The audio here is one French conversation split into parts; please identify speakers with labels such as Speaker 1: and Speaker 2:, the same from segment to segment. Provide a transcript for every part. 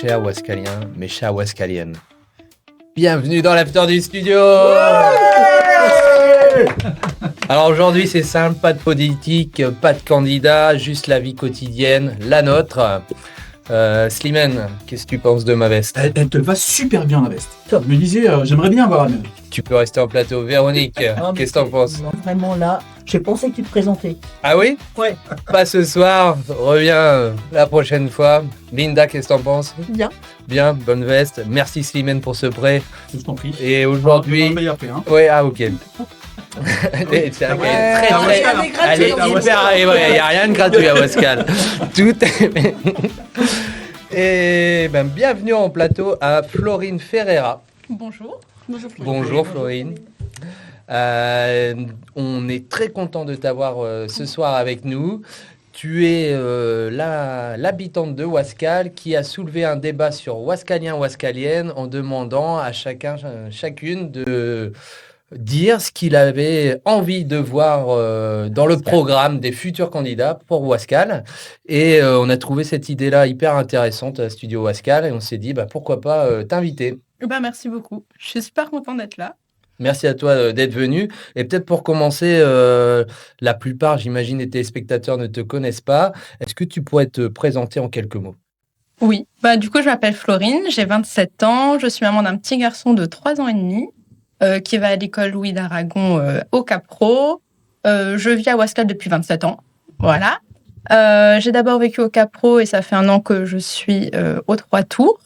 Speaker 1: chers Waskaliens, mes chères Waskaliennes. Bienvenue dans l'after du studio. Alors aujourd'hui c'est simple, pas de politique, pas de candidat, juste la vie quotidienne, la nôtre. Slimane, qu'est-ce que tu penses de ma veste?
Speaker 2: Elle te va super bien la veste. Je me disais, j'aimerais bien avoir la même.
Speaker 1: Tu peux rester en plateau. Véronique, qu'est-ce que t'en penses?
Speaker 3: Non, vraiment là, j'ai pensé que tu te présentais.
Speaker 1: Ah oui?
Speaker 3: Ouais.
Speaker 1: Pas ce soir, reviens la prochaine fois. Linda, qu'est-ce que t'en penses?
Speaker 3: Bien.
Speaker 1: Bien, bonne veste. Merci Slimane pour ce prêt.
Speaker 2: Je t'en prie.
Speaker 1: Et aujourd'hui...
Speaker 2: Le meilleur prix, hein.
Speaker 1: Ouais, ah ok. C'est
Speaker 2: Ah
Speaker 1: très,
Speaker 2: ouais,
Speaker 1: elle est hyper, il n'y a rien de gratuit à Wascal. Tout est... Et ben, bienvenue en plateau à Florine Ferreira.
Speaker 4: Bonjour.
Speaker 1: Bonjour Florine. On est très content de t'avoir ce soir avec nous. Tu es l'habitante de Wascal qui a soulevé un débat sur Wascalien, Waskalienne en demandant à chacune de dire ce qu'il avait envie de voir dans le programme des futurs candidats pour Wascal. Et on a trouvé cette idée-là hyper intéressante à Studio Wascal et on s'est dit pourquoi pas t'inviter.
Speaker 4: Merci beaucoup. Je suis super contente d'être là.
Speaker 1: Merci à toi d'être venu. Et peut-être pour commencer, la plupart, j'imagine, des téléspectateurs ne te connaissent pas. Est-ce que tu pourrais te présenter en quelques mots?
Speaker 4: Oui. Du coup, je m'appelle Florine, j'ai 27 ans. Je suis maman d'un petit garçon de 3 ans et demi qui va à l'école Louis d'Aragon au Capro. Je vis à Wascal depuis 27 ans. Voilà. J'ai d'abord vécu au Capro et ça fait 1 an que je suis aux 3 Tours.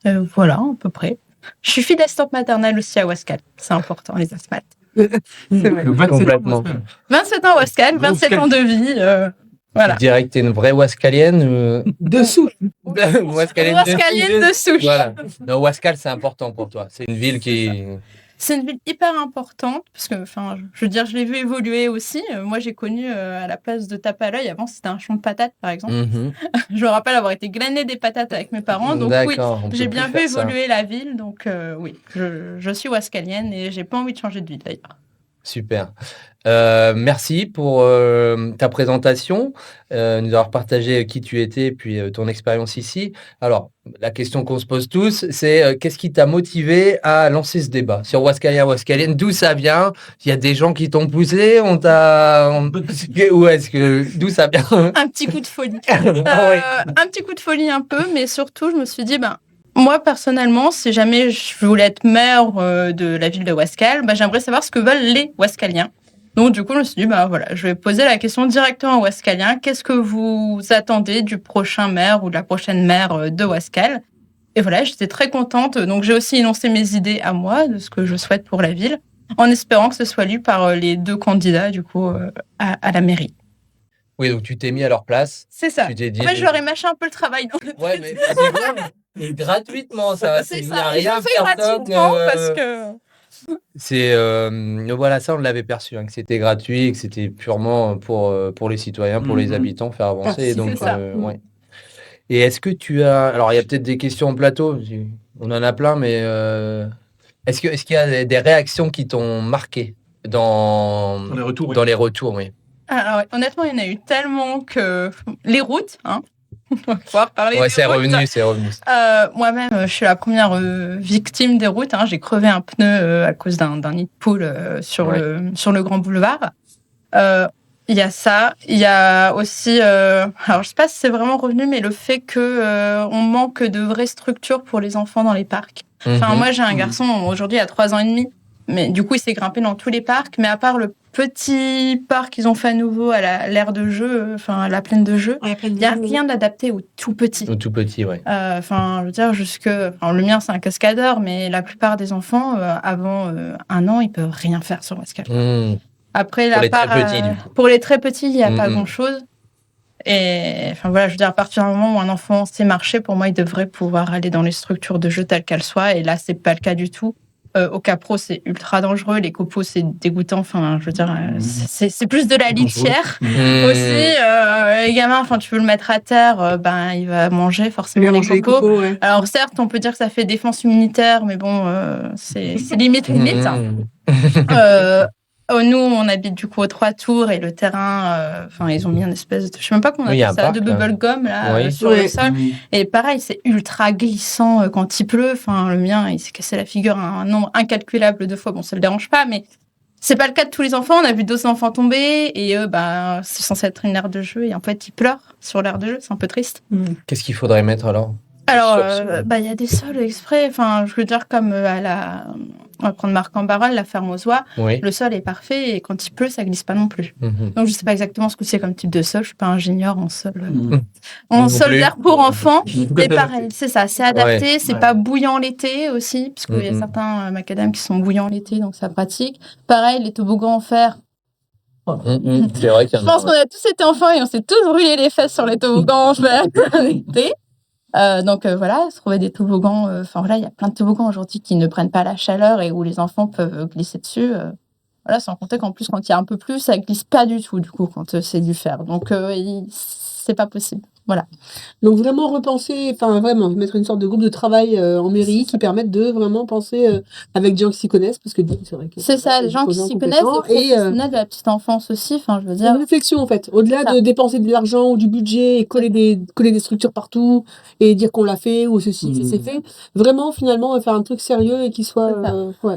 Speaker 4: Voilà, à peu près. Je suis fille d'assistante maternelle aussi à Wascal. C'est important, les asthmates.
Speaker 1: C'est vrai. Complètement.
Speaker 4: 27 ans à Wascal, 27 ans de vie. Voilà.
Speaker 1: Tu dirais que t'es une vraie Waskalienne
Speaker 3: De souche.
Speaker 1: Waskalienne
Speaker 4: de souche.
Speaker 1: Voilà. Non, Wascal, c'est important pour toi. C'est une ville qui...
Speaker 4: C'est une ville hyper importante, parce que, je veux dire, je l'ai vu évoluer aussi. Moi, j'ai connu à la place de tape à l'œil. Avant, c'était un champ de patates, par exemple.
Speaker 1: Mm-hmm.
Speaker 4: Je me rappelle avoir été glaner des patates avec mes parents. Donc
Speaker 1: D'accord,
Speaker 4: oui, j'ai bien vu évoluer la ville. Donc oui, je suis waskalienne et j'ai pas envie de changer de ville, d'ailleurs.
Speaker 1: Super. Merci pour ta présentation, nous avoir partagé qui tu étais et puis ton expérience ici. Alors, la question qu'on se pose tous, c'est qu'est-ce qui t'a motivé à lancer ce débat sur Wascalien, Waskalienne? D'où ça vient? Il y a des gens qui t'ont poussé? Où est-ce que... D'où ça vient?
Speaker 4: Un petit coup de folie. Un petit coup de folie un peu, mais surtout, je me suis dit, moi, personnellement, si jamais je voulais être maire de la ville de Wascal, j'aimerais savoir ce que veulent les Waskaliens. Donc, du coup, je me suis dit, voilà, je vais poser la question directement aux Waskaliens. Qu'est-ce que vous attendez du prochain maire ou de la prochaine maire de Wascal? Et voilà, j'étais très contente. Donc, j'ai aussi énoncé mes idées à moi de ce que je souhaite pour la ville, en espérant que ce soit lu par les 2 candidats, du coup, à la mairie.
Speaker 1: Oui, donc tu t'es mis à leur place.
Speaker 4: C'est ça.
Speaker 1: Tu t'es dit...
Speaker 4: En fait, je leur ai mâché un peu le travail.
Speaker 1: Ouais, mais c'est bon. Et gratuitement, ça.
Speaker 4: C'est
Speaker 1: Il n'y
Speaker 4: ça.
Speaker 1: a rien
Speaker 4: Je fais gratuitement parce que...
Speaker 1: C'est voilà, ça on l'avait perçu, que c'était gratuit et que c'était purement pour les citoyens, pour les habitants, faire avancer. Et donc, ouais. Et est-ce que tu as... Alors, il y a peut-être des questions en plateau, on en a plein, mais est-ce qu'il y a des réactions qui t'ont marqué dans les retours, oui.
Speaker 4: Alors, honnêtement, il y en a eu tellement que... Les routes, on va pouvoir parler des
Speaker 1: c'est
Speaker 4: routes.
Speaker 1: revenu.
Speaker 4: Moi-même, je suis la première victime des routes. J'ai crevé un pneu à cause d'un nid de poule sur le Grand Boulevard. Il y a ça. Il y a aussi... alors, je sais pas si c'est vraiment revenu, mais le fait qu'on manque de vraies structures pour les enfants dans les parcs. Moi, j'ai un garçon, aujourd'hui, il a 3 ans et demi. Mais du coup, il s'est grimpé dans tous les parcs. Mais à part le petit parc qu'ils ont fait à nouveau à l'aire de jeu, à la plaine de jeu, il n'y a rien d'adapté au tout petit.
Speaker 1: Au tout petit, oui.
Speaker 4: Je veux dire, le mien, c'est un cascadeur, mais la plupart des enfants, avant 1 an, ils peuvent rien faire sur Wascal. Après, pour les très petits, il n'y a pas grand-chose. Et je veux dire, à partir du moment où un enfant sait marcher, pour moi, il devrait pouvoir aller dans les structures de jeu telles qu'elles soient. Et là, c'est pas le cas du tout. Au Capro, c'est ultra dangereux. Les copeaux, c'est dégoûtant. Je veux dire, c'est plus de la litière. Aussi, les gamins, tu veux le mettre à terre, il va manger forcément les copeaux. Ouais. Alors certes, on peut dire que ça fait défense immunitaire, mais bon, c'est limite. Nous, on habite du coup aux 3 tours et le terrain, ils ont mis un espèce de, je sais même pas comment on appelle ça, de bubble gum là, sur le sol. Et pareil, c'est ultra glissant quand il pleut. Enfin, le mien, il s'est cassé la figure un nombre incalculable de fois. Bon, ça le dérange pas, mais c'est pas le cas de tous les enfants. On a vu 2 enfants tomber et eux, c'est censé être une aire de jeu et en fait, ils pleurent sur l'aire de jeu. C'est un peu triste.
Speaker 1: Qu'est-ce qu'il faudrait mettre alors ?
Speaker 4: Alors, il y a des sols exprès. Enfin, je veux dire, comme on va prendre Marc-en-Barœul, la ferme aux oies, le sol est parfait et quand il pleut, ça glisse pas non plus. Donc, je sais pas exactement ce que c'est comme type de sol. Je suis pas ingénieure en sol. En sol d'air pour enfants. Mais pareil, c'est ça, c'est adapté. C'est pas bouillant l'été aussi, parce qu'il y a certains macadams qui sont bouillants l'été, donc ça pratique. Pareil, les toboggans en fer.
Speaker 1: C'est vrai qu'il y en a.
Speaker 4: Je pense qu'on a tous été enfants et on s'est tous brûlé les fesses sur les toboggans en fer l'été. Donc voilà, se trouver des toboggans. Il y a plein de toboggans aujourd'hui qui ne prennent pas la chaleur et où les enfants peuvent glisser dessus. Sans compter qu'en plus, quand il y a un peu plus, ça glisse pas du tout, du coup, quand c'est du fer. Donc, c'est pas possible. Voilà.
Speaker 5: Donc, vraiment repenser, vraiment mettre une sorte de groupe de travail en mairie qui permettent de vraiment penser avec des gens qui s'y connaissent, parce que c'est vrai que
Speaker 4: c'est ça, des gens qui s'y connaissent, des professionnels de la petite enfance aussi, je veux dire.
Speaker 5: Une réflexion, en fait. Au-delà de dépenser de l'argent ou du budget et coller des structures partout et dire qu'on l'a fait ou ceci, c'est fait. Vraiment, finalement, faire un truc sérieux et qui soit...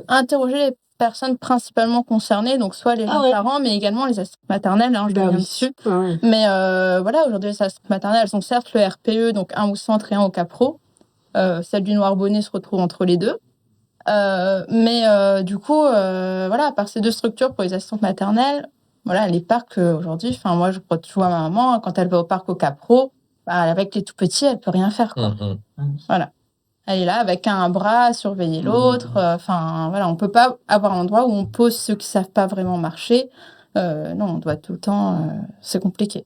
Speaker 4: Interroger les personnes principalement concernées, donc soit les parents, mais également les assistantes maternelles, je reviens dessus. Mais aujourd'hui, les assistantes maternelles, elles ont certes le RPE, donc un au centre et un au CAPRO. Celle du Noir-Bonnet se retrouve entre les deux. Du coup, à part ces 2 structures pour les assistantes maternelles, les parcs aujourd'hui, moi, je crois toujours à ma maman, quand elle va au parc au CAPRO, avec les tout petits, elle peut rien faire, quoi. Voilà. Elle est là avec un bras à surveiller l'autre. On peut pas avoir un endroit où on pose ceux qui savent pas vraiment marcher. Non, on doit tout le temps. C'est compliqué.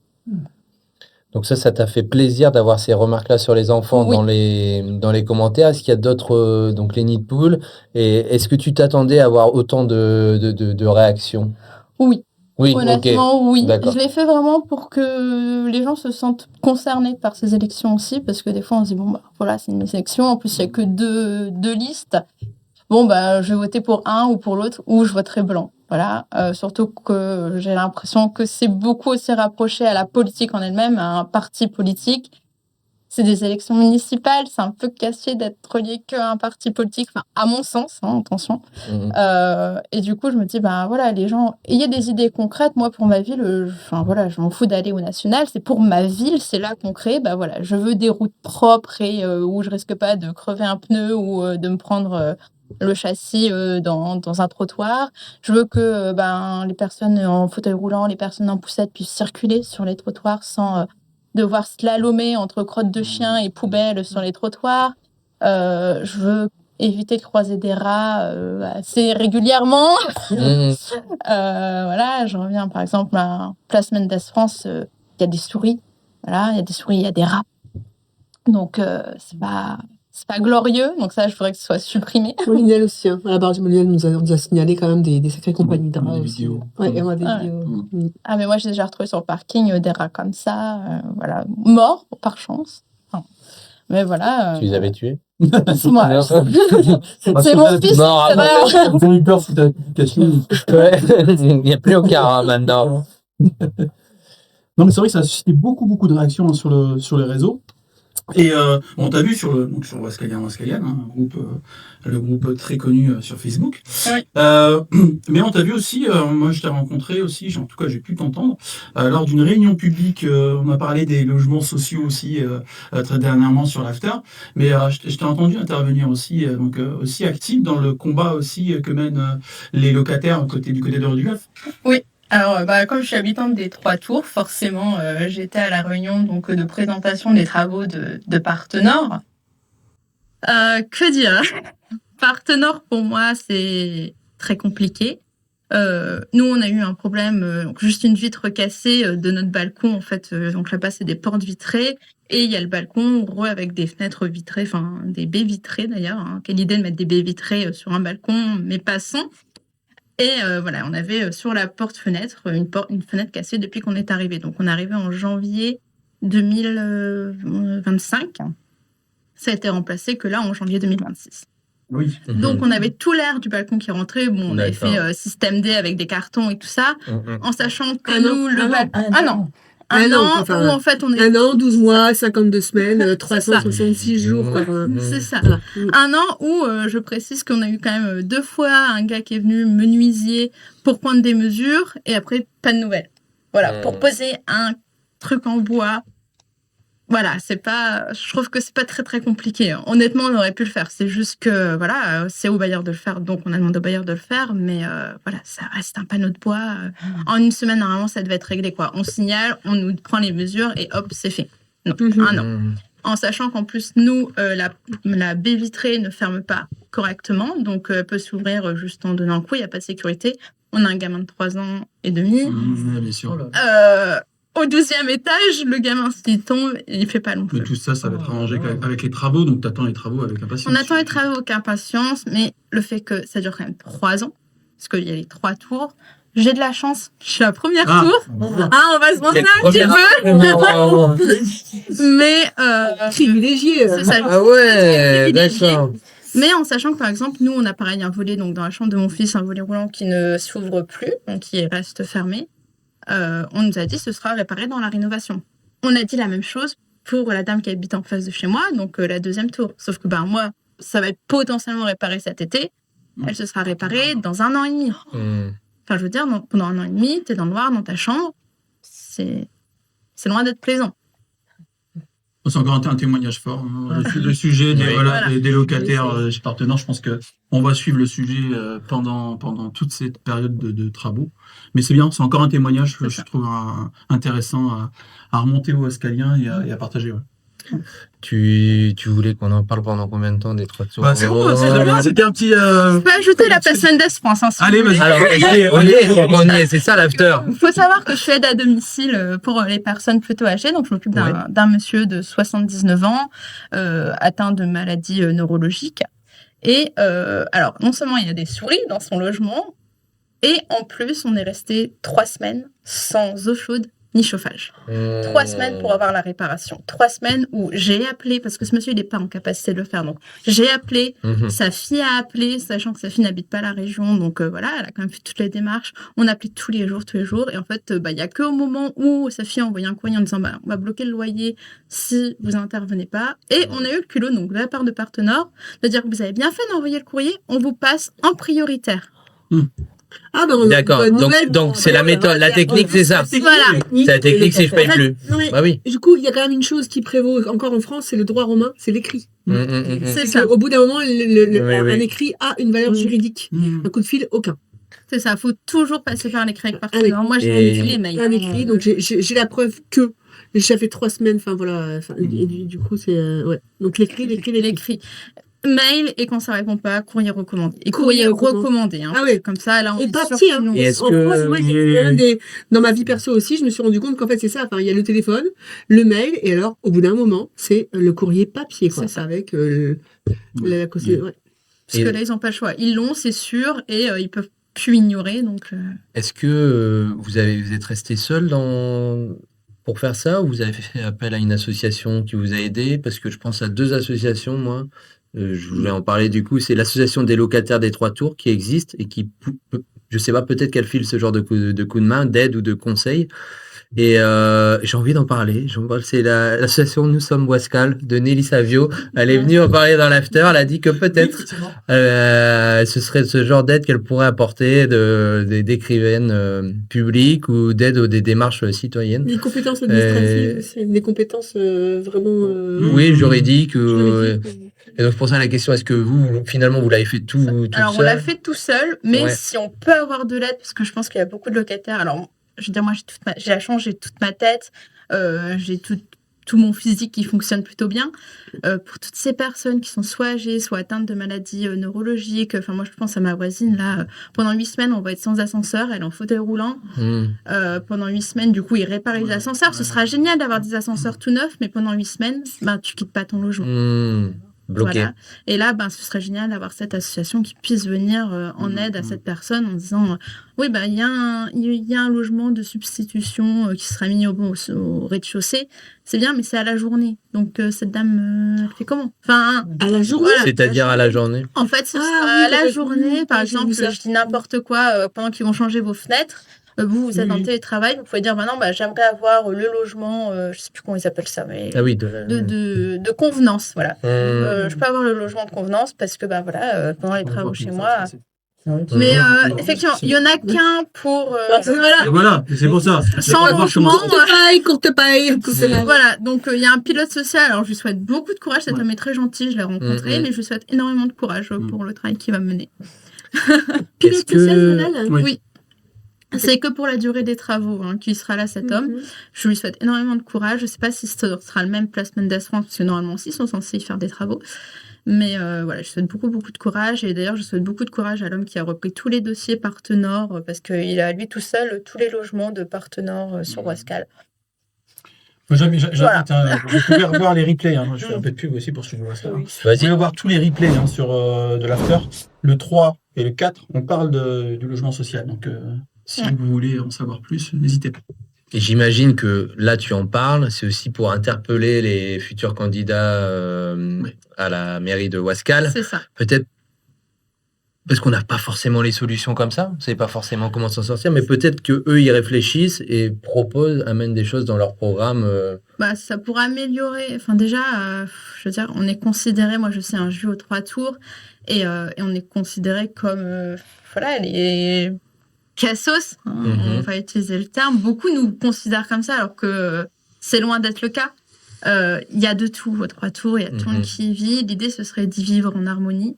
Speaker 1: Donc ça t'a fait plaisir d'avoir ces remarques-là sur les enfants dans les commentaires. Est-ce qu'il y a d'autres, donc les nids de poules, et est-ce que tu t'attendais à avoir autant de réactions ?
Speaker 4: Oui, honnêtement, oui.
Speaker 1: D'accord.
Speaker 4: Je l'ai fait vraiment pour que les gens se sentent concernés par ces élections aussi, parce que des fois on se dit c'est une élection, en plus il n'y a que deux listes. Je vais voter pour un ou pour l'autre, ou je voterai blanc. Voilà. Surtout que j'ai l'impression que c'est beaucoup aussi rapproché à la politique en elle-même, à un parti politique. C'est des élections municipales, c'est un peu caché d'être relié qu'à un parti politique, à mon sens, attention. Et du coup, je me dis, les gens, ayez des idées concrètes. Moi, pour ma ville, je m'en fous d'aller au national, c'est pour ma ville, c'est là concret. Je veux des routes propres et où je risque pas de crever un pneu ou de me prendre le châssis dans un trottoir. Je veux que les personnes en fauteuil roulant, les personnes en poussette puissent circuler sur les trottoirs sans... devoir slalomer entre crottes de chiens et poubelles sur les trottoirs. Je veux éviter de croiser des rats assez régulièrement. Je reviens par exemple à Place Mendes France, il y a des souris. Voilà, il y a des souris, il y a des rats. Donc, c'est pas glorieux. Donc ça, je voudrais que ce soit supprimé.
Speaker 5: Molinel aussi. À la barre du Molinel, nous a signalé quand même des sacrées compagnies de rats aussi. Ouais, on a des vidéos.
Speaker 4: Mais moi, j'ai déjà retrouvé sur le parking des rats comme ça, morts, par chance. Mais voilà.
Speaker 1: Tu les avais tués ?
Speaker 4: C'est moi. C'est mon fils.
Speaker 1: Non,
Speaker 2: ils ont eu peur sous ta publication.
Speaker 1: Il n'y a plus aucun rat maintenant.
Speaker 2: Non, mais c'est vrai que ça a suscité beaucoup de réactions sur les réseaux. Et on t'a vu sur Wascalian, le groupe très connu sur Facebook.
Speaker 4: Oui.
Speaker 2: Mais on t'a vu aussi, moi je t'ai rencontré aussi, en tout cas j'ai pu t'entendre, lors d'une réunion publique, on a parlé des logements sociaux aussi très dernièrement sur l'After, mais je t'ai entendu intervenir aussi, aussi active dans le combat aussi que mènent les locataires du côté de Rue du Golf.
Speaker 4: Oui. Alors, comme je suis habitante des 3 tours, forcément, j'étais à la réunion de présentation des travaux de Partenord. Que dire ? Partenord, pour moi, c'est très compliqué. Nous, on a eu un problème, juste une vitre cassée de notre balcon, en fait. Donc là-bas, c'est des portes vitrées. Et il y a le balcon avec des fenêtres vitrées, des baies vitrées d'ailleurs. Quelle idée de mettre des baies vitrées sur un balcon, mais passant. Et on avait sur la porte-fenêtre une fenêtre cassée depuis qu'on est arrivé. Donc, on est arrivé en janvier 2025. Ça a été remplacé que là, en janvier 2026.
Speaker 2: Oui.
Speaker 4: Donc, on avait tout l'air du balcon qui rentrait. Bon, on avait fait système D avec des cartons et tout ça, en sachant que nous, le balcon... Un an, où en fait on est...
Speaker 5: 1 an, 12 mois, 52 semaines, 366 jours.
Speaker 4: C'est ça. Un an où, je précise qu'on a eu quand même 2 fois un gars qui est venu menuisier pour prendre des mesures et après, pas de nouvelles. Voilà, pour poser un truc en bois. Voilà, je trouve que c'est pas très très compliqué. Honnêtement, on aurait pu le faire. C'est juste que, voilà, c'est au bailleur de le faire, donc on a demandé au bailleur de le faire, mais voilà, ça reste un panneau de bois. En 1 semaine, normalement, ça devait être réglé, quoi. On signale, on nous prend les mesures et hop, c'est fait. Non, 1 an. En sachant qu'en plus, nous, la baie vitrée ne ferme pas correctement, donc elle peut s'ouvrir juste en donnant un coup, il n'y a pas de sécurité. On a un gamin de 3 ans et demi.
Speaker 2: Bien sûr.
Speaker 4: Au 12e étage, le gamin, s'il tombe, il fait pas long feu.
Speaker 2: Mais tout ça, ça va être arrangé avec les travaux, donc tu attends les travaux avec impatience.
Speaker 4: On attend les travaux avec impatience, mais le fait que ça dure quand même 3 ans, parce qu'il y a les 3 tours, j'ai de la chance, je suis la première tour. On va se montrer un petit peu. Mais
Speaker 5: privilégié.
Speaker 4: C'est ça.
Speaker 1: Ah ouais, d'accord.
Speaker 4: Mais en sachant que, par exemple, nous, on a pareil un volet donc, dans la chambre de mon fils, un volet roulant qui ne s'ouvre plus, donc qui reste fermé. On nous a dit ce sera réparé dans la rénovation. On a dit la même chose pour la dame qui habite en face de chez moi, donc la 2e tour. Sauf que moi, ça va être potentiellement réparé cet été. Elle se sera réparée dans 1 an et demi. Enfin, je veux dire, pendant 1 an et demi, t'es dans le noir, dans ta chambre. C'est loin d'être plaisant.
Speaker 2: C'est encore un témoignage fort. Le sujet des locataires chez Partenaire, je pense qu'on va suivre le sujet pendant toute cette période de travaux. Mais c'est bien, c'est encore un témoignage que je trouve intéressant à remonter aux Wascaliens et à partager. Ouais.
Speaker 1: Tu voulais qu'on en parle pendant combien de temps des 3 tours?
Speaker 2: C'est bon, c'était un petit...
Speaker 4: Je peux ajouter la personne d'Esprance.
Speaker 2: Allez, vas-y.
Speaker 1: Alors, on y est, c'est ça l'after.
Speaker 4: Il faut savoir que je suis aide à domicile pour les personnes plutôt âgées. Donc, je m'occupe d'un monsieur de 79 ans, atteint de maladies neurologiques. Et alors, non seulement il y a des souris dans son logement, et en plus, on est resté 3 semaines sans eau chaude ni chauffage. 3 semaines pour avoir la réparation. 3 semaines où j'ai appelé, parce que ce monsieur, il n'est pas en capacité de le faire. Donc, j'ai appelé, sa fille a appelé, sachant que sa fille n'habite pas la région. Donc, voilà, elle a quand même fait toutes les démarches. On appelait tous les jours. Et en fait, il n'y a qu'au moment où sa fille a envoyé un courrier en disant, on va bloquer le loyer si vous n'intervenez pas. Et on a eu le culot, donc, de la part de Partenord, de dire que vous avez bien fait d'envoyer le courrier, on vous passe en prioritaire.
Speaker 1: D'accord. Donc c'est la méthode, la technique, c'est ça.
Speaker 4: Voilà.
Speaker 1: C'est la technique, c'est je paye plus. Bah oui.
Speaker 5: Du coup, il y a quand même une chose qui prévaut encore en France, c'est le droit romain, c'est l'écrit.
Speaker 4: C'est ça.
Speaker 5: Au bout d'un moment, un écrit a une valeur juridique. Un coup de fil, aucun.
Speaker 4: C'est ça. Il faut toujours passer par l'écrit avec Partenord. Moi, j'ai écrit les mails.
Speaker 5: Un écrit, donc j'ai la preuve que ça fait 3 semaines. Enfin voilà. Du coup, c'est Donc l'écrit.
Speaker 4: Mail, et quand ça répond pas, courrier recommandé. Et courrier recommandé.
Speaker 5: Ah oui.
Speaker 4: Comme ça, là, on
Speaker 5: est parti.
Speaker 1: Et est-ce
Speaker 5: dans ma vie perso aussi, je me suis rendu compte qu'en fait, c'est ça. Enfin, il y a le téléphone, le mail, et alors, au bout d'un moment, c'est le courrier papier, quoi. C'est ça. Avec la caution.
Speaker 4: Parce que là, ils n'ont pas le choix. Ils l'ont, c'est sûr, et ils peuvent plus ignorer. Donc.
Speaker 1: Est-ce que vous êtes resté seul pour faire ça, ou vous avez fait appel à une association qui vous a aidé? Parce que je pense à 2 associations, moi. Je voulais en parler du coup, c'est l'association des locataires des 3 tours qui existe et qui, je sais pas, peut-être qu'elle file ce genre de coup de main, d'aide ou de conseil. Et j'ai envie d'en parler. C'est l'association Nous sommes Wascal de Nelly Savio. Elle est venue en parler dans l'after. Elle a dit que peut-être ce serait ce genre d'aide qu'elle pourrait apporter d'écrivaines publiques ou d'aide aux des démarches citoyennes.
Speaker 5: Les compétences administratives, c'est des compétences vraiment...
Speaker 1: Oui, juridiques. Et donc, pour ça, la question, est-ce que finalement, vous l'avez fait tout seul?
Speaker 4: Alors, on l'a fait tout seul, mais si on peut avoir de l'aide, parce que je pense qu'il y a beaucoup de locataires. Alors, je veux dire, moi, j'ai la chance, j'ai toute ma tête, j'ai tout mon physique qui fonctionne plutôt bien. Pour toutes ces personnes qui sont soit âgées, soit atteintes de maladies neurologiques, enfin, moi, je pense à ma voisine, là, pendant 8 semaines, on va être sans ascenseur, elle est en fauteuil roulant. Pendant 8 semaines, du coup, ils réparent les ascenseurs. Ce sera génial d'avoir des ascenseurs tout neufs, mais pendant 8 semaines, tu quittes pas ton logement.
Speaker 1: bloqué.
Speaker 4: Voilà. Et là, ce serait génial d'avoir cette association qui puisse venir en aide à cette personne en disant oui, il y a un logement de substitution qui sera mis au rez-de-chaussée. C'est bien, mais c'est à la journée. Donc, cette dame elle fait comment? Enfin,
Speaker 5: à la journée.
Speaker 1: Voilà, c'est-à-dire à la journée.
Speaker 4: En fait, ce sera à la journée. Par exemple, je dis n'importe quoi pendant qu'ils vont changer vos fenêtres. Vous êtes en télétravail, vous pouvez dire maintenant, j'aimerais avoir le logement, je sais plus comment ils appellent ça, mais de convenance, voilà. Je peux avoir le logement de convenance parce que pendant les travaux chez moi. Mais effectivement, il y en a qu'un pour.
Speaker 2: Voilà, c'est pour ça.
Speaker 4: Sans logement.
Speaker 5: Courte paille.
Speaker 4: Voilà, donc il y a un pilote social. Alors je lui souhaite beaucoup de courage. Cet homme est très gentil, je l'ai rencontré, mais je lui souhaite énormément de courage pour le travail qu'il va mener.
Speaker 5: Pilote social,
Speaker 4: oui. C'est que pour la durée des travaux qu'il sera là, cet homme. Je lui souhaite énormément de courage. Je ne sais pas si ce sera le même place Mendes France, parce que normalement aussi, ils sont censés y faire des travaux. Mais je souhaite beaucoup, beaucoup de courage. Et d'ailleurs, je souhaite beaucoup de courage à l'homme qui a repris tous les dossiers Partenord, parce qu'il a, lui tout seul, tous les logements de Partenord sur Wascal.
Speaker 2: J'invite, vous pouvez revoir les replays. Je fais un peu de pub aussi pour ce que je vois ça. Vous pouvez voir tous les replays sur de l'after. Le 3 et le 4, on parle du logement social. Donc, si vous voulez en savoir plus, n'hésitez pas.
Speaker 1: Et j'imagine que là, tu en parles, c'est aussi pour interpeller les futurs candidats à la mairie de Wascal.
Speaker 4: C'est ça.
Speaker 1: Peut-être parce qu'on n'a pas forcément les solutions comme ça, on ne sait pas forcément comment s'en sortir, mais peut-être qu'eux, ils réfléchissent et proposent, amènent des choses dans leur programme.
Speaker 4: Ça pourrait améliorer. Enfin, déjà, je veux dire, on est considéré, moi je sais, un jus aux 3 tours, et on est considéré comme, les cassos, on va utiliser le terme. Beaucoup nous considèrent comme ça, alors que c'est loin d'être le cas. Il y a de tout aux 3 tours, il y a tout le monde qui y vit. L'idée, ce serait d'y vivre en harmonie.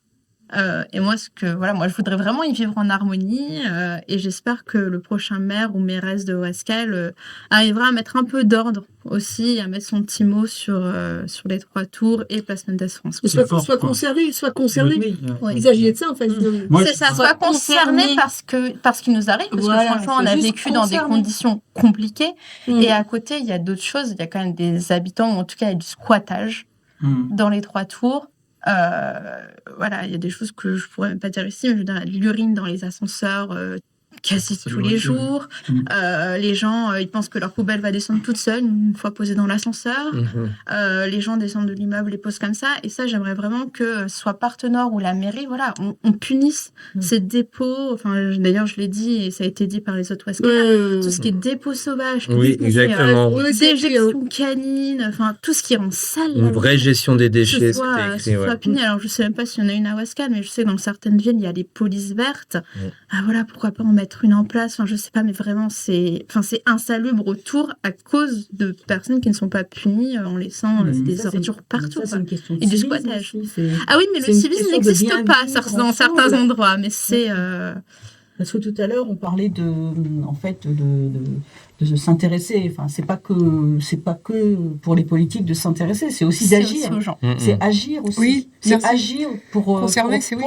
Speaker 4: Et moi, je voudrais vraiment y vivre en harmonie, et j'espère que le prochain maire ou mairesse de Wascal arrivera à mettre un peu d'ordre aussi, à mettre son petit mot sur les 3 tours et Place Mendes France.
Speaker 5: Soit concerné.
Speaker 4: Oui.
Speaker 5: Il s'agit de ça, en fait.
Speaker 4: C'est ça, soit concerné parce qu'il nous arrive, parce que franchement, on a vécu dans des conditions compliquées, et à côté, il y a d'autres choses, il y a quand même des habitants, ou en tout cas, il y a du squattage dans les 3 tours. Il y a des choses que je pourrais même pas dire ici, mais je veux dire, l'urine dans les ascenseurs quasi tous les jours. Les gens, ils pensent que leur poubelle va descendre toute seule une fois posée dans l'ascenseur. Les gens descendent de l'immeuble, les posent comme ça. Et ça, j'aimerais vraiment que soit Partenord ou la mairie, on punisse ces dépôts. Enfin, d'ailleurs, je l'ai dit et ça a été dit par les autres Wascaliens. Tout ce qui est dépôt sauvage,
Speaker 1: exactement.
Speaker 4: Déjection canine, enfin tout ce qui rend sale.
Speaker 1: Une vraie gestion des déchets.
Speaker 4: Soit puni. Alors, je sais même pas s'il y en a une à Wascal, mais je sais que dans certaines villes, il y a les polices vertes. Pourquoi pas en mettre une en place, je sais pas, mais vraiment c'est insalubre autour à cause de personnes qui ne sont pas punies en laissant des ordures partout. Et du squattage. Ah oui, mais le civisme n'existe pas dans certains endroits, mais c'est...
Speaker 3: Parce que tout à l'heure, on parlait de s'intéresser. Enfin, c'est pas que pour les politiques de s'intéresser, c'est aussi d'agir. C'est agir aussi.
Speaker 5: Oui,
Speaker 3: c'est agir pour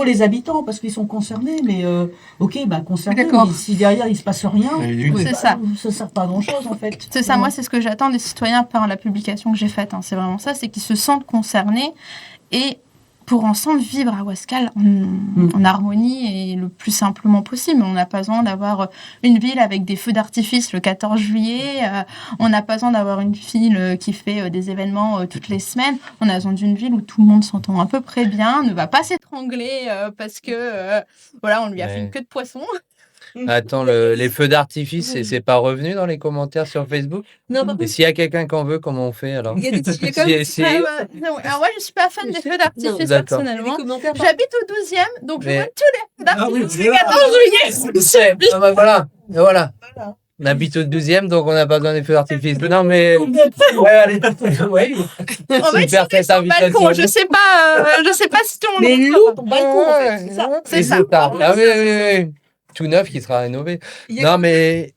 Speaker 3: les habitants, parce qu'ils sont concernés. Mais concernés. Mais si derrière il se passe rien, ça sert pas à grand chose en fait.
Speaker 4: C'est ça. Moi, c'est ce que j'attends des citoyens par la publication que j'ai faite. C'est vraiment ça, c'est qu'ils se sentent concernés et pour ensemble vivre à Wascal en harmonie et le plus simplement possible. On n'a pas besoin d'avoir une ville avec des feux d'artifice le 14 juillet. On n'a pas besoin d'avoir une ville qui fait des événements toutes les semaines. On a besoin d'une ville où tout le monde s'entend à peu près bien, ne va pas s'étrangler parce que on lui a fait une queue de poisson.
Speaker 1: Attends, les feux d'artifice, c'est pas revenu dans les commentaires sur Facebook?
Speaker 5: Non.
Speaker 1: Et s'il y a quelqu'un qu'on veut, comment on fait alors?
Speaker 5: Il y a des
Speaker 4: Alors moi, je suis pas fan des feux d'artifice personnellement. J'habite au 12e, donc je vois tous les feux d'artifice le 14 juillet.
Speaker 1: Voilà. On habite au 12e, donc on n'a pas besoin des feux d'artifice. Non, mais... allez. Ouais.
Speaker 4: On va essayer sur le balcon. Je sais pas si tout le monde...
Speaker 5: Mais loue ton balcon, en fait.
Speaker 4: C'est ça.
Speaker 1: Ah oui. Tout neuf qui sera rénové.
Speaker 5: Dans les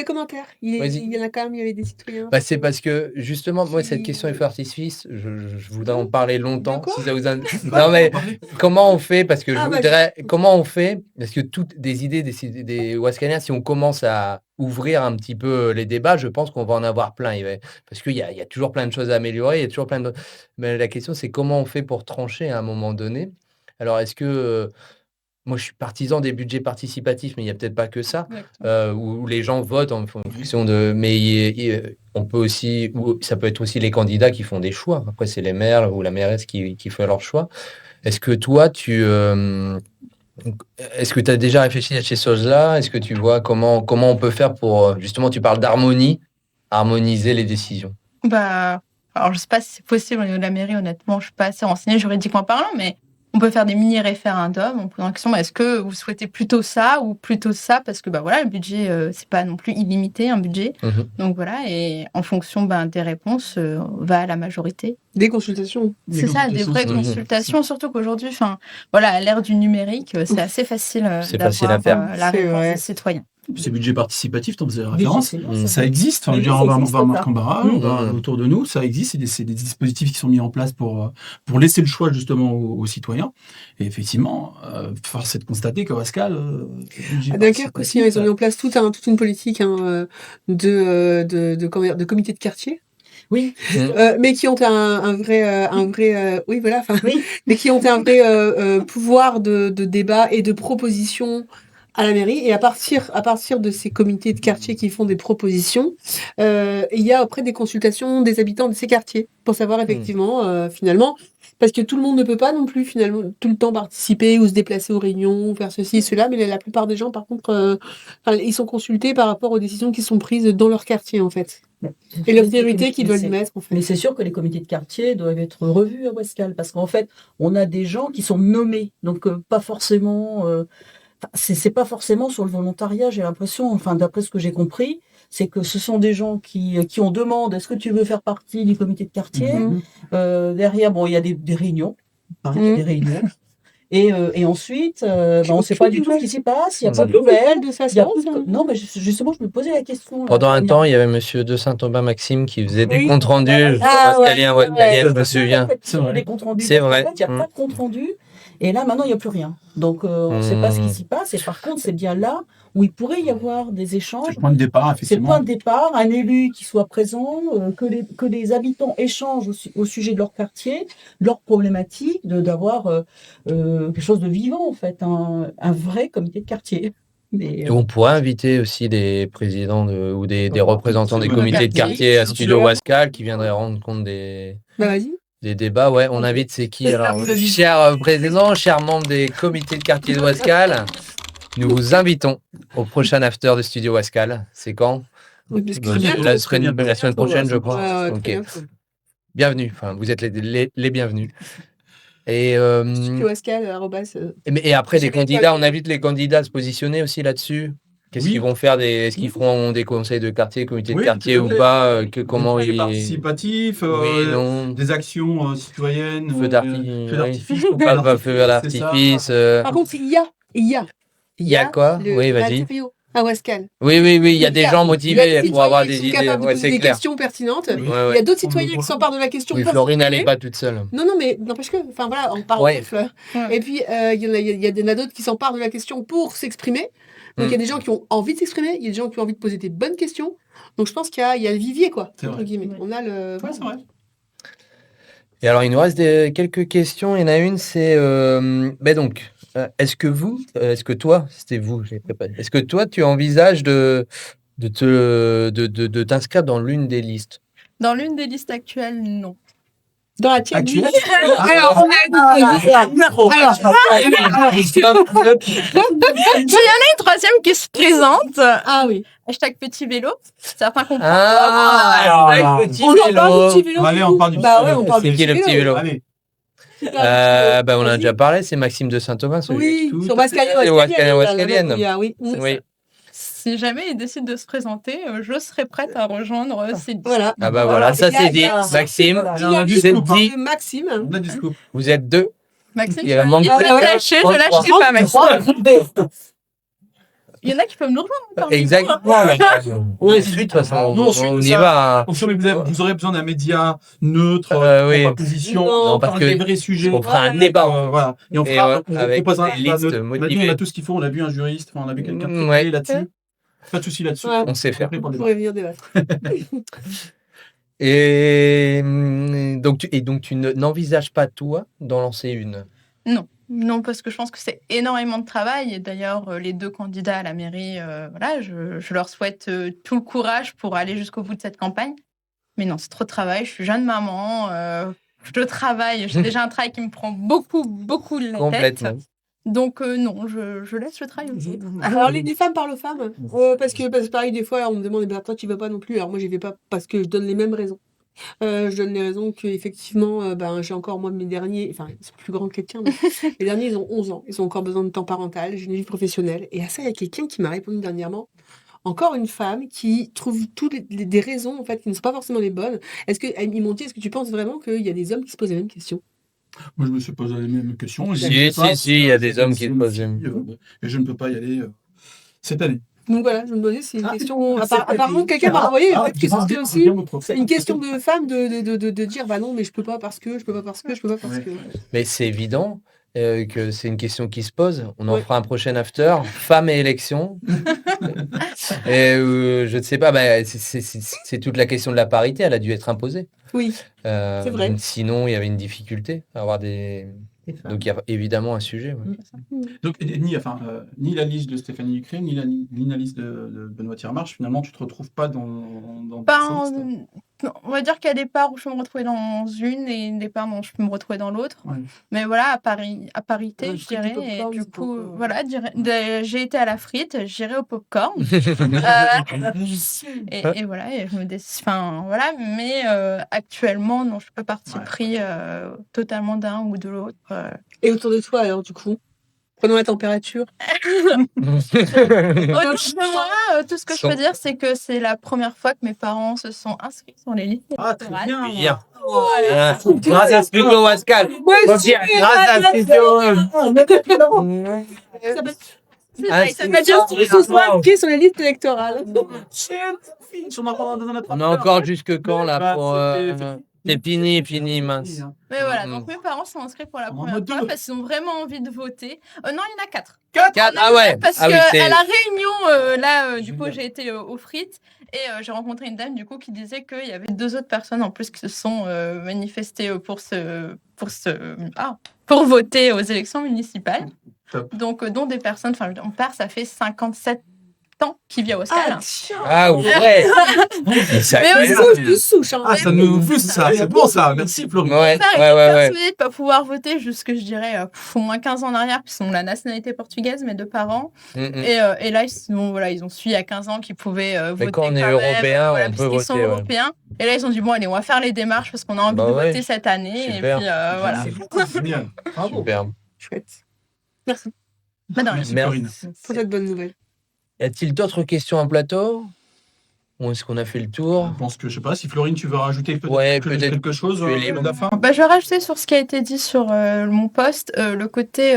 Speaker 5: commentaires, il y en a quand même, il y avait des citoyens.
Speaker 1: C'est parce que, justement, moi, cette question des feux d'artifice, je voudrais en parler longtemps. Si ça vous Non, mais comment on fait? Parce que comment on fait? Parce que toutes des idées des Wascaliens, si on commence à ouvrir un petit peu les débats, je pense qu'on va en avoir plein. Parce qu'il y a toujours plein de choses à améliorer, il y a toujours mais la question, c'est comment on fait pour trancher à un moment donné. Alors, est-ce que... moi, je suis partisan des budgets participatifs, mais il n'y a peut-être pas que ça, où les gens votent en fonction de... Mais on peut aussi... ça peut être aussi les candidats qui font des choix. Après, c'est les maires ou la mairesse qui font leur choix. Est-ce que toi, est-ce que tu as déjà réfléchi à ces choses-là? Est-ce que tu vois comment on peut faire pour... Justement, tu parles harmoniser les décisions.
Speaker 4: Alors, je ne sais pas si c'est possible au niveau de la mairie, honnêtement, je ne suis pas assez renseignée juridiquement parlant, mais on peut faire des mini-référendums en posant la question, est-ce que vous souhaitez plutôt ça ou plutôt ça? Parce que le budget, c'est pas non plus illimité, un budget. Donc voilà, et en fonction des réponses, va à la majorité.
Speaker 5: Des consultations.
Speaker 4: C'est ça, des vraies consultations, surtout qu'aujourd'hui, à l'ère du numérique, c'est assez facile d'avoir la réponse des citoyens.
Speaker 2: Ces budgets participatifs, tu en faisais référence, ça existe. On va Marc Embarras, on va autour de nous, ça existe. C'est des dispositifs qui sont mis en place pour laisser le choix justement aux citoyens. Et effectivement, force est de constater qu'à Wascal,
Speaker 5: à Dunkerque aussi, ils ont mis en place toute une politique de comité de quartier.
Speaker 3: Oui.
Speaker 5: Mais qui ont un vrai mais qui ont un vrai pouvoir de débat et de proposition à la mairie, et à partir de ces comités de quartier qui font des propositions, il y a après des consultations des habitants de ces quartiers pour savoir effectivement finalement, parce que tout le monde ne peut pas non plus finalement tout le temps participer ou se déplacer aux réunions ou faire ceci cela, mais la plupart des gens par contre ils sont consultés par rapport aux décisions qui sont prises dans leur quartier en fait. Et leurs priorités qu'ils veulent y mettre en fait.
Speaker 3: Mais c'est sûr que les comités de quartier doivent être revus à Wascal, parce qu'en fait on a des gens qui sont nommés, donc pas forcément c'est pas forcément sur le volontariat, j'ai l'impression, d'après ce que j'ai compris, c'est que ce sont des gens qui ont demandé, est-ce que tu veux faire partie du comité de quartier? Derrière, il y a des réunions, des réunions. Et ensuite, on ne sait pas du tout ce qui s'y passe, il n'y a pas de nouvelles de ça. Non, mais justement, je me posais la question.
Speaker 1: Pendant un temps, il y avait monsieur de Saint-Aubin Maxime qui faisait des comptes rendus. Je me souviens.
Speaker 3: C'est vrai.
Speaker 1: En
Speaker 3: fait, il n'y a pas de compte rendu. Et là, maintenant, il n'y a plus rien. Donc, on ne sait pas ce qui s'y passe. Et par contre, c'est bien là où il pourrait y avoir des échanges.
Speaker 2: C'est le point de départ, effectivement.
Speaker 3: C'est le point de départ. Un élu qui soit présent, que les habitants échangent au sujet de leur quartier, de leurs problématiques, d'avoir quelque chose de vivant, en fait. Un vrai comité de quartier.
Speaker 1: Et on pourrait inviter aussi des présidents ou des représentants des comités de quartier à Studio Wascal qui viendraient rendre compte des...
Speaker 5: vas-y.
Speaker 1: Des débats, ouais. On invite, c'est qui alors? Cher président, chers membres des comités de quartier de Wascal, nous vous invitons au prochain after de Studio Wascal. C'est quand? La semaine prochaine, je crois. Ok. Bienvenue. Vous êtes les bienvenus. Et après, les candidats, on invite les candidats à se positionner aussi là-dessus. Qu'est-ce qu'ils vont faire est-ce qu'ils feront des conseils de quartier, comités de quartier ou pas? Comment ils
Speaker 2: participatifs, des actions citoyennes,
Speaker 1: feu d'artifice, pas feu d'artifice.
Speaker 5: Par contre, il y a
Speaker 1: quoi? Oui, vas-y.
Speaker 5: À Wascal.
Speaker 1: Oui, il y a des gens motivés pour avoir des idées.
Speaker 5: Des questions pertinentes. Il y a d'autres citoyens qui s'emparent de la question.
Speaker 1: Oui, Florine, elle n'est pas toute seule.
Speaker 5: Non, mais n'empêche que, on parle de Fleur. Et puis, il y en a d'autres qui s'emparent de la question pour s'exprimer. Donc, il y a des gens qui ont envie de s'exprimer, il y a des gens qui ont envie de poser des bonnes questions. Donc, je pense qu'il y a le vivier, quoi, entre guillemets. On a le...
Speaker 2: Ouais, c'est vrai.
Speaker 1: Et alors, il nous reste quelques questions. Il y en a une, c'est... est-ce que toi, c'était vous, est-ce que toi, tu envisages de t'inscrire dans l'une des listes?
Speaker 4: Dans l'une des listes actuelles, non.
Speaker 5: Dans la tienne.
Speaker 4: Il y en a une troisième qui se présente.
Speaker 5: Ah oui.
Speaker 4: Hashtag petit vélo. Certains comprennent.
Speaker 1: Petit vélo.
Speaker 2: Allez, on parle du
Speaker 1: petit vélo. Allez. On a déjà parlé, c'est Maxime de Saint-Aubin.
Speaker 5: Oui, sur Wascalienne.
Speaker 1: Oui.
Speaker 4: Si jamais il décide de se présenter, je serai prête à rejoindre ces listes.
Speaker 5: Voilà.
Speaker 1: Voilà, ça c'est dit. Maxime, c'est dit.
Speaker 5: Maxime.
Speaker 1: Vous êtes deux.
Speaker 4: Maxime, je lâcherai pas, Maxime. Il y en a qui peuvent nous rejoindre.
Speaker 1: Exactement. Oui, de toute façon, on y va.
Speaker 2: Vous aurez besoin d'un média neutre, pour position,
Speaker 1: parce que
Speaker 2: des vrais sujets.
Speaker 1: On fera un débat.
Speaker 2: Voilà. Et on fera
Speaker 1: avec des listes motivées.
Speaker 2: on a tout ce qu'il faut. On a vu un juriste, on a vu quelqu'un là-dessus. Pas de souci là-dessus.
Speaker 1: Ouais. On sait faire.
Speaker 5: On pourrait venir débattre.
Speaker 1: Et donc tu n'envisages pas, toi, d'en lancer une?
Speaker 4: Non, parce que je pense que c'est énormément de travail. Et d'ailleurs, les 2 candidats à la mairie, voilà, je leur souhaite tout le courage pour aller jusqu'au bout de cette campagne. Mais non, c'est trop de travail. Je suis jeune maman, je travaille. J'ai déjà un travail qui me prend beaucoup la
Speaker 1: Complètement.
Speaker 4: tête. Donc non, je laisse le travail aussi.
Speaker 5: Alors les femmes parlent aux femmes, parce que pareil, des fois on me demande, toi tu vas pas non plus. Alors moi j'y vais pas parce que je donne les mêmes raisons. Je donne les raisons que effectivement, j'ai encore moi mes derniers, enfin ils sont plus grands que les tiens, mais les derniers ils ont 11 ans, ils ont encore besoin de temps parental, j'ai une vie professionnelle. Et à ça il y a quelqu'un qui m'a répondu dernièrement. Encore une femme qui trouve des raisons en fait qui ne sont pas forcément les bonnes. Est-ce que tu penses vraiment qu'il y a des hommes qui se posent les mêmes questions?
Speaker 2: Moi, je me suis posé les mêmes questions.
Speaker 1: Si, il y a des hommes qui se posent les mêmes questions.
Speaker 2: Et je ne peux pas y aller cette année.
Speaker 5: Donc voilà, je me demandais si c'est une question. Apparemment, quelqu'un m'a envoyé que c'était aussi une question de femme de dire non, mais je peux pas parce que.
Speaker 1: Mais c'est évident que c'est une question qui se pose. On en fera un prochain after. Femmes et élections. Et je ne sais pas, c'est toute la question de la parité. Elle a dû être imposée.
Speaker 5: Oui, c'est vrai.
Speaker 1: Sinon, il y avait une difficulté à avoir des. Donc il y a évidemment un sujet. Ouais.
Speaker 2: Donc ni la liste de Stéphanie Ducré, ni la liste de Benoît Thiermarche, finalement tu te retrouves pas dans
Speaker 4: on va dire qu'il y a des parts où je peux me retrouver dans une et des parts où je peux me retrouver dans l'autre. Ouais. Mais voilà, à parité, je dirais. Et du coup, voilà, j'ai été à la frite, j'irai au popcorn. et voilà, et je me voilà, mais actuellement, non, je suis pas parti pris totalement d'un ou de l'autre.
Speaker 5: Et autour de toi, alors, du coup, prenons la température.
Speaker 4: Moi, tout ce que je peux dire, c'est que c'est la première fois que mes parents se sont inscrits sur les listes.
Speaker 2: Ah, très bien.
Speaker 1: Grâce à Studio Wascal. Grâce à Studio.
Speaker 5: Ça veut dire qu'ils se sont inscrits sur les listes électorales.
Speaker 1: On a encore jusque quand, là, pour... C'est fini, mince.
Speaker 4: Mais voilà, donc mes parents sont inscrits pour la première fois parce qu'ils ont vraiment envie de voter. Non, il y en a 4.
Speaker 1: 4 Ah ouais.
Speaker 4: Parce qu'à la réunion, du coup, j'ai été aux frites et j'ai rencontré une dame, du coup, qui disait qu'il y avait 2 autres personnes en plus qui se sont manifestées pour voter aux élections municipales. Donc, dont des personnes, enfin, mon père, ça fait 57 ans qui vit à Wascal.
Speaker 1: Ah ouais.
Speaker 5: Mais
Speaker 2: ça nous booste ça, c'est bon ça. Merci Florine.
Speaker 4: Ouais. De pas pouvoir voter jusque je dirais au moins 15 ans en arrière puisqu'ils ont la nationalité portugaise mes 2 parents. Et là ils ont su il y a 15 ans qu'ils pouvaient voter.
Speaker 1: Mais quand on est européen, on peut voter.
Speaker 4: Ils sont européens. Et là ils ont dit allez, on va faire les démarches parce qu'on a envie de voter cette année.
Speaker 1: Super.
Speaker 4: Et puis voilà.
Speaker 2: C'est génial.
Speaker 1: Superbe.
Speaker 5: Chouette. Merci.
Speaker 2: Merci Florine.
Speaker 5: Pour cette bonne nouvelle.
Speaker 1: Y a-t-il d'autres questions en plateau? Ou est-ce qu'on a fait le tour?
Speaker 2: Je pense que, je sais pas, si Florine, tu veux rajouter peut-être quelque chose
Speaker 1: à
Speaker 2: la fin.
Speaker 4: Je vais rajouter sur ce qui a été dit sur mon post, le côté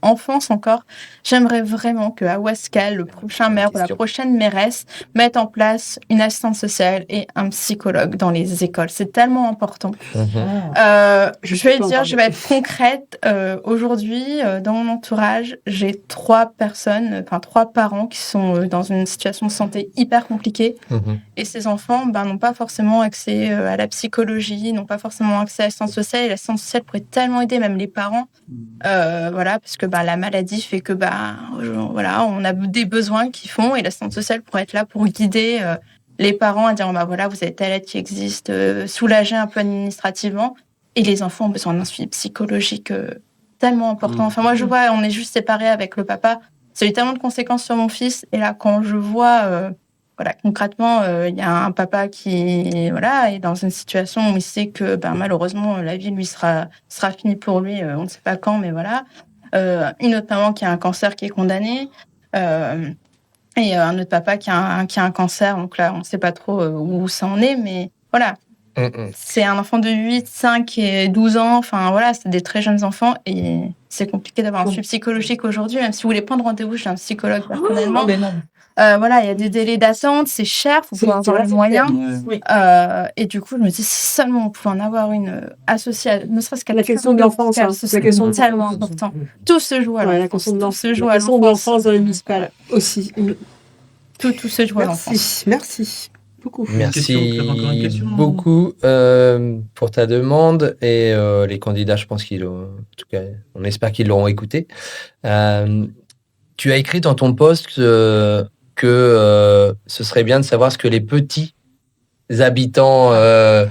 Speaker 4: enfance encore. J'aimerais vraiment qu'à Wascal, le prochain maire ou la prochaine mairesse mette en place une assistante sociale et un psychologue dans les écoles. C'est tellement important. Je vais être concrète. Aujourd'hui, dans mon entourage, j'ai 3 parents qui sont dans une situation de santé hyper compliquée. Et ces enfants n'ont pas forcément accès à la psychologie, n'ont pas forcément accès à l'assistance sociale. Et l'assistance sociale pourrait tellement aider même les parents, parce que la maladie fait que on a des besoins qu'ils font et l'assistance sociale pourrait être là pour guider les parents à dire vous avez telle aide qui existe, soulager un peu administrativement. Et les enfants ont besoin d'un suivi psychologique tellement important. Enfin moi je vois, on est juste séparés avec le papa. Ça a eu tellement de conséquences sur mon fils. Et là quand je vois concrètement, il y a un papa qui est dans une situation où il sait que malheureusement la vie lui sera finie pour lui, on ne sait pas quand, mais voilà. Une autre maman qui a un cancer qui est condamnée, et un autre papa qui a un cancer, donc là on ne sait pas trop où ça en est, mais voilà. C'est un enfant de 8, 5 et 12 ans, c'est des très jeunes enfants et c'est compliqué d'avoir un suivi psychologique aujourd'hui, même si vous voulez prendre rendez-vous chez un psychologue personnellement. Il y a des délais d'attente, c'est cher, il faut pouvoir avoir les moyens. Et du coup, je me dis, si seulement on pouvait en avoir une associée, ne serait-ce qu'à
Speaker 5: la question de l'enfance,
Speaker 4: c'est tellement important. Tout se joue à
Speaker 5: la question de l'enfance dans les municipales aussi.
Speaker 4: Tout se joue à l'enfance.
Speaker 5: Merci beaucoup.
Speaker 1: Merci beaucoup pour ta demande et les candidats, je pense en tout cas, on espère qu'ils l'auront écouté. Tu as écrit dans ton post que ce serait bien de savoir ce que les petits habitants veulent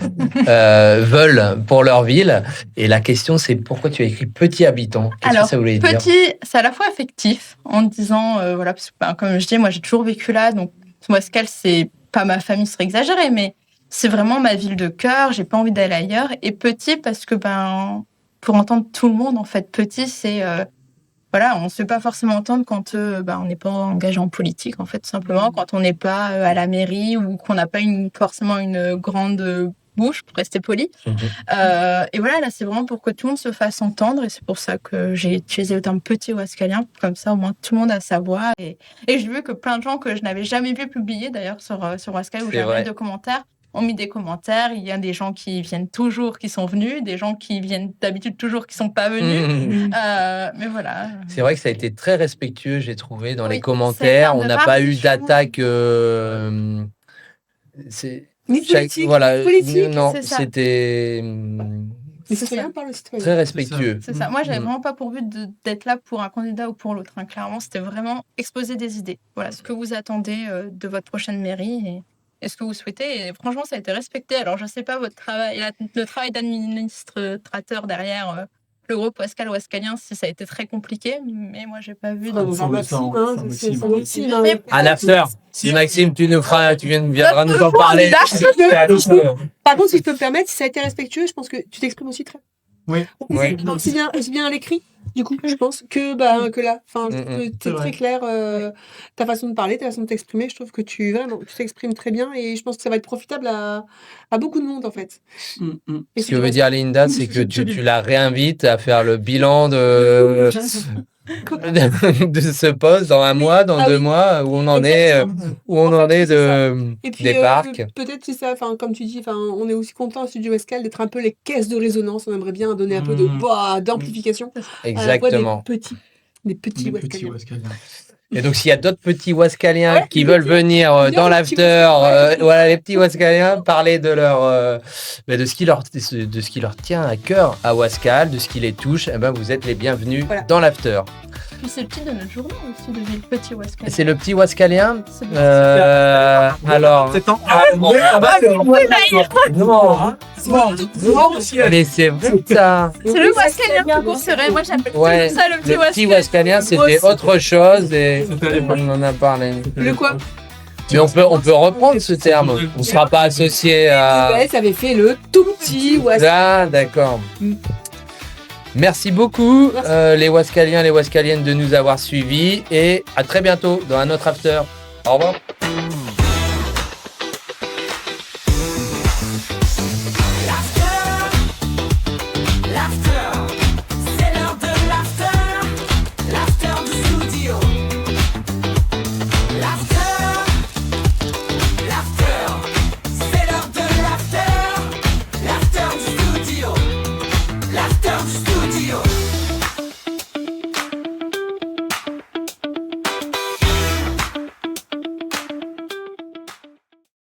Speaker 1: pour leur ville. Et la question, c'est pourquoi tu as écrit petit habitant? Qu'est-ce que ça voulait dire?
Speaker 4: Petit, c'est à la fois affectif, en disant, parce que, comme je dis, moi j'ai toujours vécu là, donc Wascal, c'est pas ma famille, ce serait exagéré, mais c'est vraiment ma ville de cœur, j'ai pas envie d'aller ailleurs. Et petit, parce que pour entendre tout le monde, en fait, petit, c'est... on ne se fait pas forcément entendre quand on n'est pas engagé en politique, en fait, tout simplement, quand on n'est pas à la mairie ou qu'on n'a pas forcément une grande bouche, pour rester poli. Et voilà, là, c'est vraiment pour que tout le monde se fasse entendre, et c'est pour ça que j'ai utilisé le terme petit wascalien, comme ça, au moins, tout le monde a sa voix. Et j'ai vu que plein de gens que je n'avais jamais vu publier, d'ailleurs, sur Wascal, où j'avais mis de commentaires, ont mis des commentaires. Il y a des gens qui viennent toujours, qui sont venus, des gens qui viennent d'habitude toujours, qui sont pas venus. Mais voilà.
Speaker 1: C'est vrai que ça a été très respectueux, j'ai trouvé, dans les commentaires. On n'a pas eu d'attaque.
Speaker 5: Politique.
Speaker 1: Non, c'était très respectueux.
Speaker 4: C'est ça. Moi, j'avais vraiment pas pour but d'être là pour un candidat ou pour l'autre. Clairement, c'était vraiment exposer des idées. Voilà, ce que vous attendez de votre prochaine mairie et ce que vous souhaitez. Et franchement, ça a été respecté. Alors, je ne sais pas votre travail, le travail d'administrateur derrière le groupe Wascalien, si ça a été très compliqué, mais moi, j'ai pas vu.
Speaker 1: À l'after, si Maxime, tu viendras nous en parler.
Speaker 5: Par contre, si je peux me permettre, si ça a été respectueux, je pense que tu t'exprimes aussi très.
Speaker 2: Oui.
Speaker 5: Aussi bien à l'écrit. Du coup, je pense que là, c'est très clair, ta façon de parler, ta façon de t'exprimer. Je trouve que tu t'exprimes très bien et je pense que ça va être profitable à beaucoup de monde en fait.
Speaker 1: Ce que veut dire Linda, c'est que tu la réinvites à faire le bilan de ce poste dans un mois, dans 2 mois, où on en est des parcs.
Speaker 5: Peut-être c'est ça, comme tu dis, on est aussi content au Studio Wascal d'être un peu les caisses de résonance. On aimerait bien donner un peu d'amplification.
Speaker 1: Exactement.
Speaker 5: Des petits Wascaliens.
Speaker 1: Et donc, s'il y a d'autres petits Wascaliens qui veulent venir dans l'after, les petits Wascaliens, parler de de ce qui leur tient à cœur à Wascal, de ce qui les touche, vous êtes les bienvenus dans l'after.
Speaker 4: Puis c'est le titre de notre journée aussi, le petit Wascalien.
Speaker 1: C'est le petit Wascalien.
Speaker 2: Alors. C'est temps.
Speaker 1: Mais c'est vrai ça.
Speaker 4: C'est le Wascalien tout court, c'est vrai. Moi j'appelle ça le petit Wascalien.
Speaker 1: Le petit Wascalien, c'était autre chose et on en a parlé.
Speaker 5: Le quoi?
Speaker 1: Mais on peut reprendre ce terme. On ne sera pas associé à.
Speaker 5: Ça avait fait le tout petit Wascal.
Speaker 1: Ah, d'accord. Merci beaucoup, les Wascaliens, les Wascaliennes, de nous avoir suivis et à très bientôt dans un autre after. Au revoir.